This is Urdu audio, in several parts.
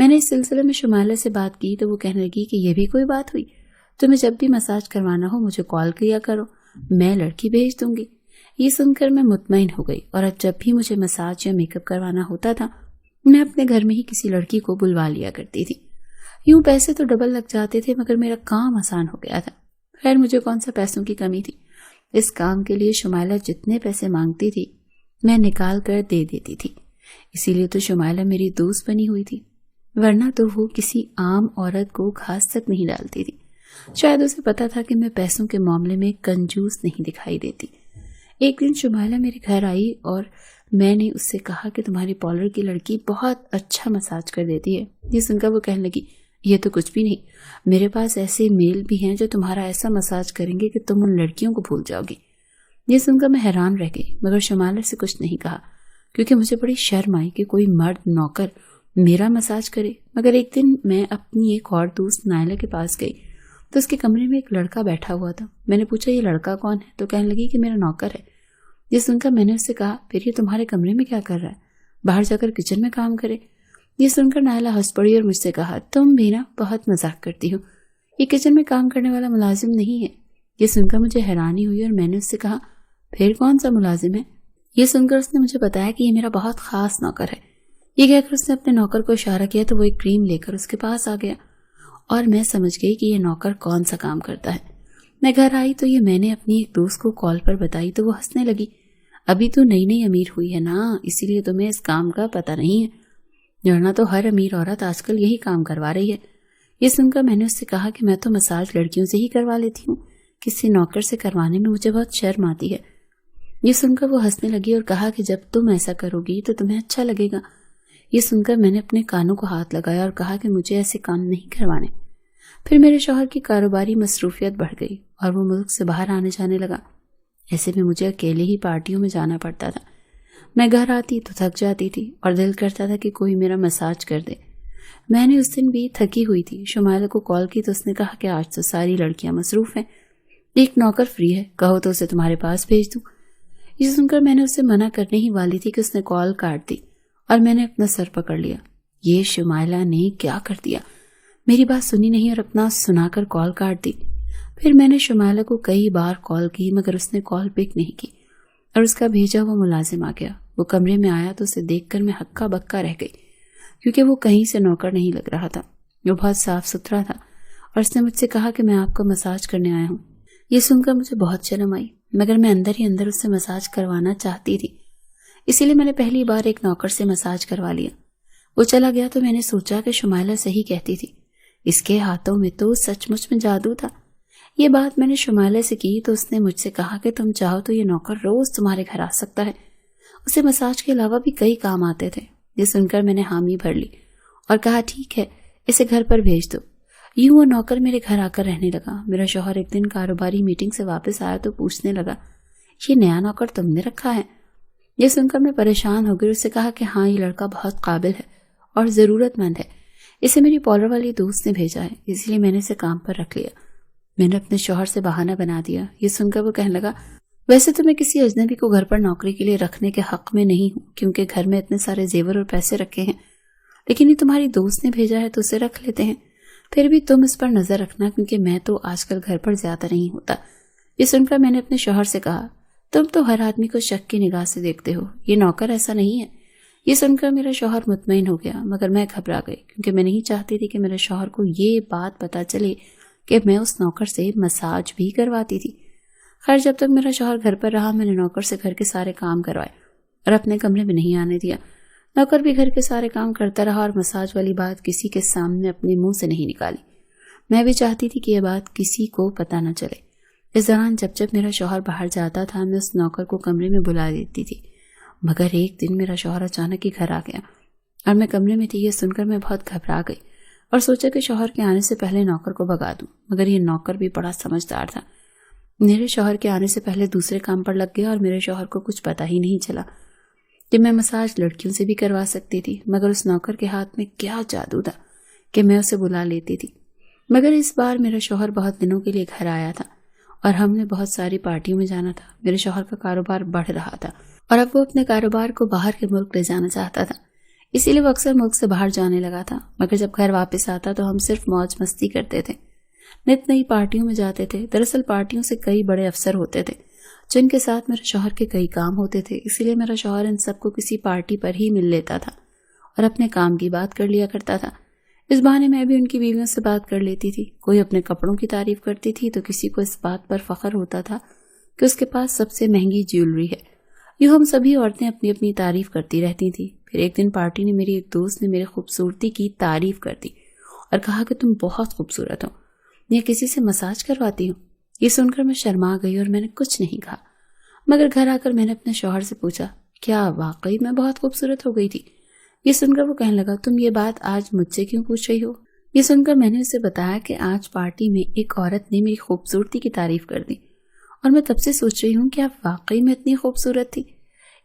میں نے اس سلسلے میں شمائلہ سے بات کی تو وہ کہنے لگی کہ یہ بھی کوئی بات ہوئی، تمہیں جب بھی مساج کروانا ہو مجھے کال کیا کرو، میں لڑکی بھیج دوں گی۔ یہ سن کر میں مطمئن ہو گئی، اور اب جب بھی مجھے مساج یا میک اپ کروانا ہوتا تھا میں اپنے گھر میں ہی کسی لڑکی کو بلوا لیا کرتی تھی۔ یوں پیسے تو ڈبل لگ جاتے تھے مگر میرا کام آسان ہو گیا تھا۔ خیر مجھے کون سا پیسوں کی کمی تھی، اس کام کے لیے شمائلہ جتنے پیسے مانگتی تھی میں نکال کر دے دیتی تھی، اسی لیے تو شمائلہ میری دوست بنی ہوئی تھی، ورنہ تو وہ کسی عام عورت کو گھاس تک نہیں ڈالتی تھی۔ شاید اسے پتا تھا کہ میں پیسوں کے معاملے میں کنجوس نہیں دکھائی دیتی۔ ایک دن شمائلہ میرے گھر آئی اور میں نے اس سے کہا کہ تمہاری پارلر کی لڑکی بہت اچھا مساج کر دیتی ہے۔ یہ سن کر وہ کہنے لگی یہ تو کچھ بھی نہیں، میرے پاس ایسے میل بھی ہیں جو تمہارا ایسا مساج کریں گے کہ تم ان لڑکیوں کو بھول جاؤ گی۔ یہ سن کر میں حیران رہ گئی مگر شمائلہ سے کچھ نہیں کہا کیونکہ مجھے بڑی شرم آئی کہ کوئی مرد نوکر میرا مساج کرے۔ مگر ایک دن میں اپنی ایک اور دوست نائلہ کے پاس گئی تو اس کے کمرے میں ایک لڑکا بیٹھا ہوا تھا۔ میں نے پوچھا یہ لڑکا کون ہے تو کہنے لگی کہ میرا نوکر ہے۔ یہ سن کر میں نے اس سے کہا پھر یہ تمہارے کمرے میں کیا کر رہا ہے، باہر جا کر کچن میں کام کرے۔ یہ سن کر نائلہ ہنس پڑی اور مجھ سے کہا تم بھی نا بہت مذاق کرتی ہو، یہ کچن میں کام کرنے والا ملازم نہیں ہے۔ یہ سن کر مجھے حیرانی ہوئی اور میں نے اس سے کہا پھر کون سا ملازم ہے؟ یہ سن کر اس نے مجھے بتایا کہ یہ میرا بہت خاص نوکر ہے۔ یہ کہہ کر اس نے اپنے نوکر کو اشارہ کیا تو وہ ایک کریم لے کر اس کے پاس آ گیا اور میں سمجھ گئی کہ یہ نوکر کون سا کام کرتا ہے۔ میں گھر آئی تو یہ میں نے اپنی ایک دوست کو کال پر بتائی تو وہ ہنسنے لگی، ابھی تو نئی نئی امیر ہوئی ہے نا، اسی لیے تمہیں اس کام کا پتہ نہیں ہے، ورنہ تو ہر امیر عورت آج کل یہی کام کروا رہی ہے۔ یہ سن کر میں نے اس سے کہا کہ میں تو مساج لڑکیوں سے ہی کروا لیتی ہوں، کسی نوکر سے کروانے میں مجھے بہت شرم آتی ہے۔ یہ سن کر وہ ہنسنے لگی اور کہا کہ جب تم ایسا کرو گی تو تمہیں اچھا لگے گا۔ یہ سن کر میں نے اپنے کانوں کو ہاتھ لگایا اور کہا کہ مجھے ایسے کام نہیں کروانے۔ پھر میرے شوہر کی کاروباری مصروفیت بڑھ گئی اور وہ ملک سے باہر آنے جانے لگا، ایسے میں مجھے اکیلے ہی پارٹیوں میں جانا پڑتا تھا۔ میں گھر آتی تو تھک جاتی تھی اور دل کرتا تھا کہ کوئی میرا مساج کر دے۔ میں نے اس دن بھی تھکی ہوئی تھی، شمائلہ کو کال کی تو اس نے کہا کہ آج تو ساری لڑکیاں مصروف ہیں، ایک نوکر فری ہے، کہو تو اسے تمہارے پاس بھیج دوں۔ یہ سن کر میں نے اسے منع کرنے ہی والی تھی کہ اس نے کال کاٹ دی اور میں نے اپنا سر پکڑ لیا۔ یہ شمائلہ نے کیا کر دیا، میری بات سنی نہیں اور اپنا سنا کر کال کاٹ دی۔ پھر میں نے شمائلہ کو کئی بار کال کی مگر اس نے کال پک نہیں کی اور اس کا بھیجا وہ ملازم آ گیا۔ وہ کمرے میں آیا تو اسے دیکھ کر میں ہکا بکا رہ گئی کیونکہ وہ کہیں سے نوکر نہیں لگ رہا تھا، وہ بہت صاف ستھرا تھا اور اس نے مجھ سے کہا کہ میں آپ کا مساج کرنے آیا ہوں۔ یہ سن کر مجھے بہت شرم آئی مگر میں اندر ہی اندر اس سے مساج کروانا چاہتی تھی، اسی لیے میں نے پہلی بار ایک نوکر سے مساج کروا لیا۔ وہ چلا گیا تو میں نے سوچا کہ شمائلہ صحیح کہتی تھی، اس کے ہاتھوں میں تو سچ مچ میں جادو تھا۔ یہ بات میں نے شمائلہ سے کی تو اس نے مجھ سے کہا کہ تم چاہو تو یہ نوکر روز تمہارے گھر آ سکتا ہے، اسے مساج کے علاوہ بھی کئی کام آتے تھے۔ یہ سن کر میں نے حامی بھر لی اور کہا ٹھیک ہے اسے گھر پر بھیج دو۔ یوں وہ نوکر میرے گھر آ کر رہنے لگا۔ میرا شوہر ایک دن کاروباری میٹنگ سے واپس آیا تو پوچھنے لگا یہ نیا نوکر تم نے رکھا ہے؟ یہ سن کر میں پریشان ہو گئی، اس سے کہا کہ ہاں یہ لڑکا بہت قابل ہے اور ضرورت مند ہے، اسے میری پارلر والی دوست نے بھیجا ہے، اس لیے میں نے اسے کام پر رکھ لیا۔ میں نے اپنے شوہر سے بہانہ بنا دیا۔ یہ سن کر وہ کہنے لگا ویسے تو میں کسی اجنبی کو گھر پر نوکری کے لیے رکھنے کے حق میں نہیں ہوں کیونکہ گھر میں اتنے سارے زیور اور پیسے رکھے ہیں، لیکن یہ تمہاری دوست نے بھیجا ہے تو اسے رکھ لیتے ہیں، پھر بھی تم اس پر نظر رکھنا کیونکہ میں تو آج کل گھر پر زیادہ نہیں ہوتا۔ یہ سن کر میں نے اپنے شوہر سے کہا تم تو ہر آدمی کو شک کی نگاہ سے دیکھتے ہو، یہ نوکر ایسا نہیں ہے۔ یہ سن کر میرا شوہر مطمئن ہو گیا مگر میں گھبرا گئی کیونکہ میں نہیں چاہتی تھی کہ میرے شوہر کو یہ بات پتہ چلے کہ میں اس نوکر سے مساج بھی کرواتی تھی۔ خیر جب تک میرا شوہر گھر پر رہا میں نے نوکر سے گھر کے سارے کام کروائے اور اپنے کمرے میں نہیں آنے دیا۔ نوکر بھی گھر کے سارے کام کرتا رہا اور مساج والی بات کسی کے سامنے اپنے منہ سے نہیں نکالی۔ میں بھی چاہتی تھی کہ یہ بات کسی کو پتہ نہ چلے۔ اس دوران جب جب میرا شوہر باہر جاتا تھا میں اس نوکر کو کمرے میں بلا دیتی تھی، مگر ایک دن میرا شوہر اچانک ہی گھر آ گیا اور میں کمرے میں تھی۔ یہ سن کر میں بہت گھبرا گئی اور سوچا کہ شوہر کے آنے سے پہلے نوکر کو بھگا دوں، مگر یہ نوکر بھی بڑا سمجھدار تھا۔ میرے شوہر کے آنے سے پہلے دوسرے کام پر لگ گیا اور میرے شوہر کو کچھ پتہ ہی نہیں چلا کہ میں مساج لڑکیوں سے بھی کروا سکتی تھی، مگر اس نوکر کے ہاتھ میں کیا جادو تھا کہ میں اسے بلا لیتی تھی۔ مگر اس بار میرا شوہر بہت دنوں کے لیے گھر آیا تھا اور ہم نے بہت ساری پارٹیوں میں جانا تھا۔ میرے شوہر کا کاروبار بڑھ رہا تھا اور اب وہ اپنے کاروبار کو باہر کے ملک لے جانا چاہتا تھا، اسی لیے وہ اکثر ملک سے باہر جانے لگا تھا، مگر جب گھر واپس آتا تو ہم صرف موج مستی کرتے تھے، نت نئی پارٹیوں میں جاتے تھے۔ دراصل پارٹیوں سے کئی بڑے افسر ہوتے تھے جن کے ساتھ میرے شوہر کے کئی کام ہوتے تھے، اسی لیے میرا شوہر ان سب کو کسی پارٹی پر ہی مل لیتا تھا اور اپنے کام کی بات کر لیا کرتا تھا۔ اس بہانے میں بھی ان کی بیویوں سے بات کر لیتی تھی، کوئی اپنے کپڑوں کی تعریف کرتی تھی تو کسی کو اس بات پر فخر ہوتا تھا کہ اس کے پاس سب سے مہنگی جیولری ہے۔ یوں ہم سبھی عورتیں اپنی اپنی تعریف کرتی رہتی تھیں۔ پھر ایک دن پارٹی نے میری ایک دوست نے میری خوبصورتی کی تعریف کر دی اور کہا کہ تم بہت خوبصورت ہو، یا کسی سے مساج کرواتی ہو۔ یہ سن کر میں شرما گئی اور میں نے کچھ نہیں کہا، مگر گھر آ کر میں نے اپنے شوہر سے پوچھا، کیا واقعی میں بہت خوبصورت ہو گئی تھی؟ یہ سن کر وہ کہنے لگا، تم یہ بات آج مجھ سے کیوں پوچھ رہی ہو؟ یہ سن کر میں نے اسے بتایا کہ آج پارٹی میں ایک عورت نے میری خوبصورتی کی تعریف کر دی اور میں تب سے سوچ رہی ہوں کہ آپ واقعی میں اتنی خوبصورت تھی۔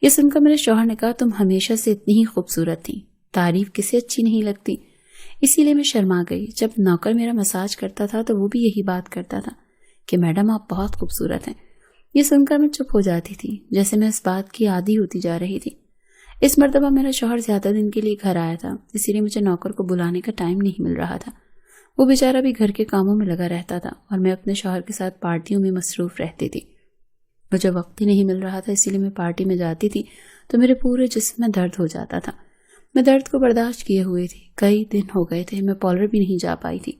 یہ سن کر میرے شوہر نے کہا، تم ہمیشہ سے اتنی ہی خوبصورت تھی، تعریف کسے اچھی نہیں لگتی۔ اسی لیے میں شرما گئی۔ جب نوکر میرا مساج کرتا تھا تو وہ بھی یہی بات کرتا تھا کہ میڈم آپ بہت خوبصورت ہیں۔ یہ سن کر میں چپ ہو جاتی تھی، جیسے میں اس بات کی عادی ہوتی جا رہی تھی۔ اس مرتبہ میرا شوہر زیادہ دن کے لیے گھر آیا تھا، اسی لیے مجھے نوکر کو بلانے کا ٹائم نہیں مل رہا تھا۔ وہ بیچارہ بھی گھر کے کاموں میں لگا رہتا تھا اور میں اپنے شوہر کے ساتھ پارٹیوں میں مصروف رہتی تھی۔ مجھے وقت ہی نہیں مل رہا تھا، اسی لیے میں پارٹی میں جاتی تھی تو میرے پورے جسم میں درد ہو جاتا تھا۔ میں درد کو برداشت کیے ہوئے تھی، کئی دن ہو گئے تھے میں پارلر بھی نہیں جا پائی تھی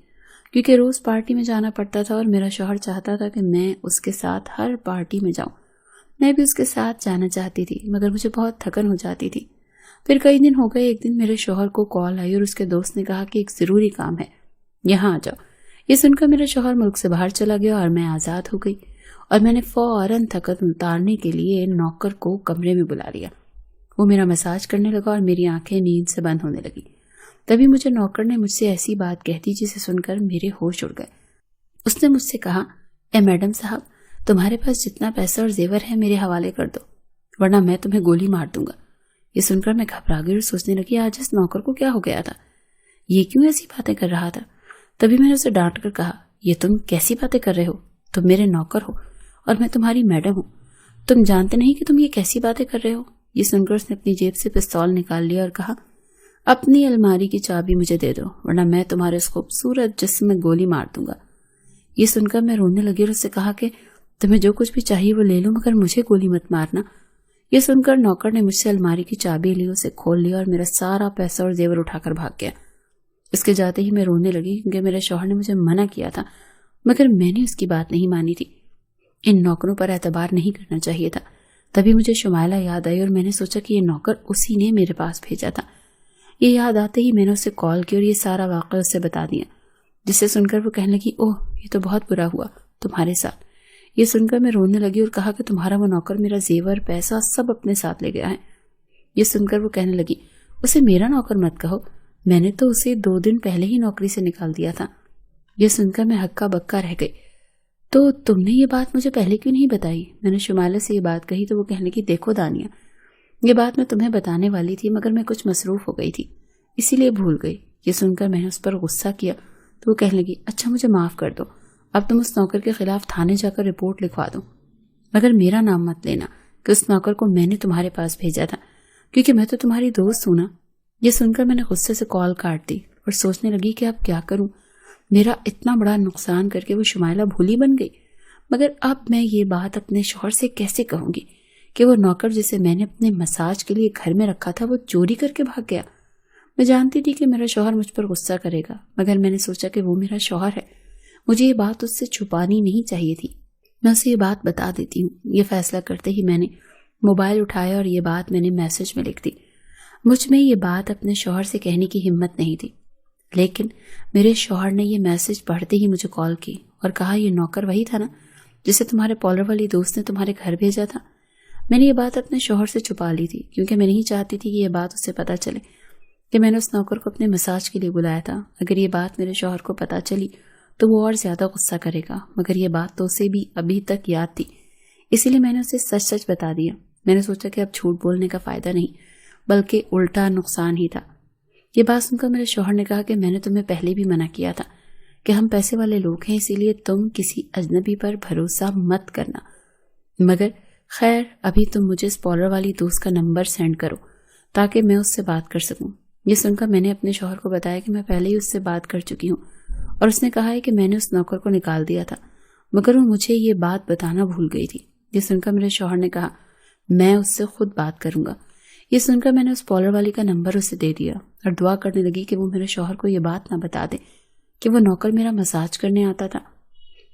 کیونکہ روز پارٹی میں جانا پڑتا تھا اور میرا شوہر چاہتا تھا کہ میں اس کے ساتھ ہر پارٹی میں جاؤں۔ میں بھی اس کے ساتھ جانا چاہتی تھی مگر مجھے بہت تھکن ہو جاتی تھی۔ پھر کئی دن ہو گئے، ایک دن میرے شوہر کو کال آئی اور اس کے دوست نے کہا کہ ایک ضروری کام ہے، یہاں آ جاؤ۔ یہ سن کر میرا شوہر ملک سے باہر چلا گیا اور میں آزاد ہو گئی اور میں نے فوراً تھکن اتارنے کے لیے نوکر کو کمرے میں بلا لیا۔ وہ میرا مساج کرنے لگا اور میری آنکھیں نیند سے بند ہونے لگی۔ تبھی مجھے نوکر نے مجھ سے ایسی بات کہہ دی جسے سن کر میرے ہوش اڑ گئے۔ اس نے مجھ سے کہا، اے میڈم صاحب، تمہارے پاس جتنا پیسہ اور زیور ہے میرے حوالے کر دو ورنہ میں تمہیں گولی مار دوں گا۔ یہ سن کر میں گھبرا گئی اور سوچنے لگی آج اس نوکر کو کیا ہو گیا تھا، یہ کیوں ایسی باتیں کر رہا تھا۔ تبھی میں نے اسے ڈانٹ کر کہا، یہ تم کیسی باتیں کر رہے ہو، تم میرے نوکر ہو اور میں تمہاری میڈم ہوں، تم جانتے نہیں کہ تم یہ کیسی باتیں کر رہے ہو۔ یہ سن کر اس نے اپنی جیب سے پستول نکال لیا اور کہا، اپنی الماری کی چابی مجھے دے دو ورنہ میں تمہارے اس خوبصورت جسم میں گولی مار دوں گا۔ یہ سن کر میں رونے لگی اور اس سے کہا کہ تمہیں جو کچھ بھی چاہیے وہ لے لو مگر مجھے گولی مت مارنا۔ یہ سن کر نوکر نے مجھ سے الماری کی چابی لی، اسے کھول لیا اور میرا سارا پیسہ اور زیور اٹھا کر بھاگ گیا۔ اس کے جاتے ہی میں رونے لگی کیونکہ میرے شوہر نے مجھے منع کیا تھا مگر میں نے اس کی بات نہیں مانی تھی۔ ان نوکروں پر اعتبار نہیں کرنا چاہیے تھا۔ تبھی مجھے شمائلہ یاد آئی اور میں نے سوچا کہ یہ نوکر اسی نے میرے پاس بھیجا تھا۔ یہ یاد آتے ہی میں نے اسے کال کی اور یہ سارا واقعہ اسے بتا دیا، جسے سن کر وہ کہنے لگی، اوہ یہ تو بہت برا ہوا تمہارے ساتھ۔ یہ سن کر میں رونے لگی اور کہا کہ تمہارا وہ نوکر میرا زیور پیسہ سب اپنے ساتھ لے گیا ہے۔ یہ سن کر وہ کہنے لگی، اسے میرا نوکر مت کہو، میں نے تو اسے 2 دن پہلے ہی نوکری سے نکال دیا تھا۔ یہ سن کر میں ہکا بکا رہ گئی، تو تم نے یہ بات مجھے پہلے کیوں نہیں بتائی؟ میں نے شمائلہ سے یہ بات کہی تو وہ کہنے لگی، دیکھو دانیہ، یہ بات میں تمہیں بتانے والی تھی مگر میں کچھ مصروف ہو گئی تھی اسی لیے بھول گئی۔ یہ سن کر میں نے اس پر غصہ کیا تو وہ کہنے لگی، اچھا مجھے معاف کر دو، اب تم اس نوکر کے خلاف تھانے جا کر رپورٹ لکھوا دو مگر میرا نام مت لینا کہ اس نوکر کو میں نے تمہارے پاس بھیجا تھا کیونکہ میں تو تمہاری دوست ہوں نا۔ یہ سن کر میں نے غصے سے کال کاٹ دی اور سوچنے لگی کہ اب کیا کروں، میرا اتنا بڑا نقصان کر کے وہ شمائلہ بھولی بن گئی، مگر اب میں یہ بات اپنے شوہر سے کیسے کہوں گی کہ وہ نوکر جسے میں نے اپنے مساج کے لیے گھر میں رکھا تھا وہ چوری کر کے بھاگ گیا۔ میں جانتی تھی کہ میرا شوہر مجھ پر غصہ کرے گا مگر میں نے سوچا کہ وہ میرا شوہر ہے، مجھے یہ بات اس سے چھپانی نہیں چاہیے تھی، میں اسے یہ بات بتا دیتی ہوں۔ یہ فیصلہ کرتے ہی میں نے موبائل اٹھایا اور یہ بات میں نے میسج میں لکھ دی۔ مجھ میں یہ بات اپنے شوہر سے کہنے کی ہمت نہیں تھی، لیکن میرے شوہر نے یہ میسج پڑھتے ہی مجھے کال کی اور کہا، یہ نوکر وہی تھا نا جسے تمہارے پارلر والی دوست نے تمہارے گھر بھیجا تھا؟ میں نے یہ بات اپنے شوہر سے چھپا لی تھی کیونکہ میں نہیں چاہتی تھی کہ یہ بات اسے پتہ چلے کہ میں نے اس نوکر کو اپنے مساج کے لیے بلایا تھا۔ اگر یہ بات میرے شوہر کو پتہ چلی تو وہ اور زیادہ غصہ کرے گا، مگر یہ بات تو اسے بھی ابھی تک یاد تھی، اسی لیے میں نے اسے سچ سچ بتا دیا۔ میں نے سوچا کہ اب جھوٹ بولنے کا فائدہ نہیں بلکہ الٹا نقصان ہی تھا۔ یہ بات سن کر میرے شوہر نے کہا کہ میں نے تمہیں پہلے بھی منع کیا تھا کہ ہم پیسے والے لوگ ہیں، اسی لیے تم کسی اجنبی پر بھروسہ مت کرنا، مگر خیر ابھی تم مجھے اس پارلر والی دوست کا نمبر سینڈ کرو تاکہ میں اس سے بات کر سکوں۔ یہ سن کر میں نے اپنے شوہر کو بتایا کہ میں پہلے ہی اس سے بات کر چکی ہوں اور اس نے کہا ہے کہ میں نے اس نوکر کو نکال دیا تھا، مگر وہ مجھے یہ بات بتانا بھول گئی تھی۔ یہ سن کر میرے شوہر نے کہا میں اس سے خود بات کروں گا۔ یہ سن کر میں نے اس پارلر والی کا نمبر اسے دے دیا اور دعا کرنے لگی کہ وہ میرے شوہر کو یہ بات نہ بتا دے کہ وہ نوکر میرا مساج کرنے آتا تھا۔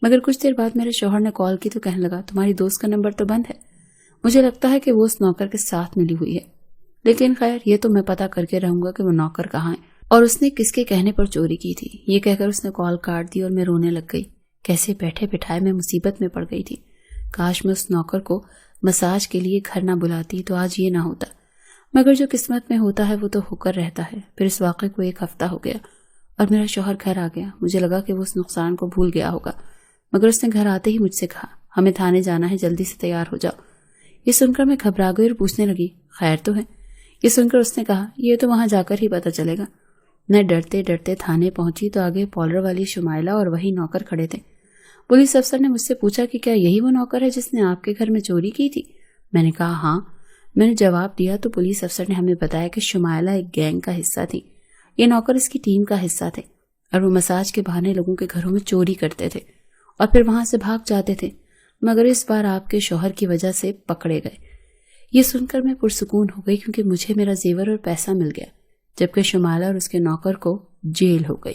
مگر کچھ دیر بعد میرے شوہر نے کال کی تو کہنے لگا تمہاری دوست کا نمبر تو بند ہے، مجھے لگتا ہے کہ وہ اس نوکر کے ساتھ ملی ہوئی ہے، لیکن خیر یہ تو میں پتا کر کے رہوں گا کہ وہ نوکر کہاں ہے اور اس نے کس کے کہنے پر چوری کی تھی۔ یہ کہہ کر اس نے کال کاٹ دی اور میں رونے لگ گئی۔ کیسے بیٹھے بٹھائے میں مصیبت میں پڑ گئی تھی۔ کاش میں اس نوکر کو مساج کے لیے گھر نہ بلاتی تو آج یہ نہ ہوتا، مگر جو قسمت میں ہوتا ہے وہ تو ہو کر رہتا ہے۔ پھر اس واقعے کو 1 ہفتہ ہو گیا اور میرا شوہر گھر آ گیا۔ مجھے لگا کہ وہ اس نقصان کو بھول گیا ہوگا، مگر اس نے گھر آتے ہی مجھ سے کہا ہمیں تھانے جانا ہے، جلدی سے تیار ہو جاؤ۔ یہ سن کر میں گھبرا گئی اور پوچھنے لگی خیر تو ہے؟ یہ سن کر اس نے کہا یہ تو وہاں جا کر ہی پتہ چلے گا۔ میں ڈرتے ڈرتے تھانے پہنچی تو آگے پارلر والی شمائلہ اور وہی نوکر کھڑے تھے۔ پولیس افسر نے مجھ سے پوچھا کہ کیا یہی وہ نوکر ہے جس نے آپ کے گھر میں چوری کی تھی؟ میں نے کہا ہاں۔ میں نے جواب دیا تو پولیس افسر نے ہمیں بتایا کہ شمائلہ ایک گینگ کا حصہ تھی، یہ نوکر اس کی ٹیم کا حصہ تھے اور وہ مساج کے بہانے لوگوں کے گھروں میں چوری کرتے تھے اور پھر وہاں سے بھاگ جاتے تھے، مگر اس بار آپ کے شوہر کی وجہ سے پکڑے گئے۔ یہ سن کر میں پرسکون ہو گئی کیونکہ مجھے میرا زیور اور پیسہ مل گیا، جبکہ شمائلہ اور اس کے نوکر کو جیل ہو گئی۔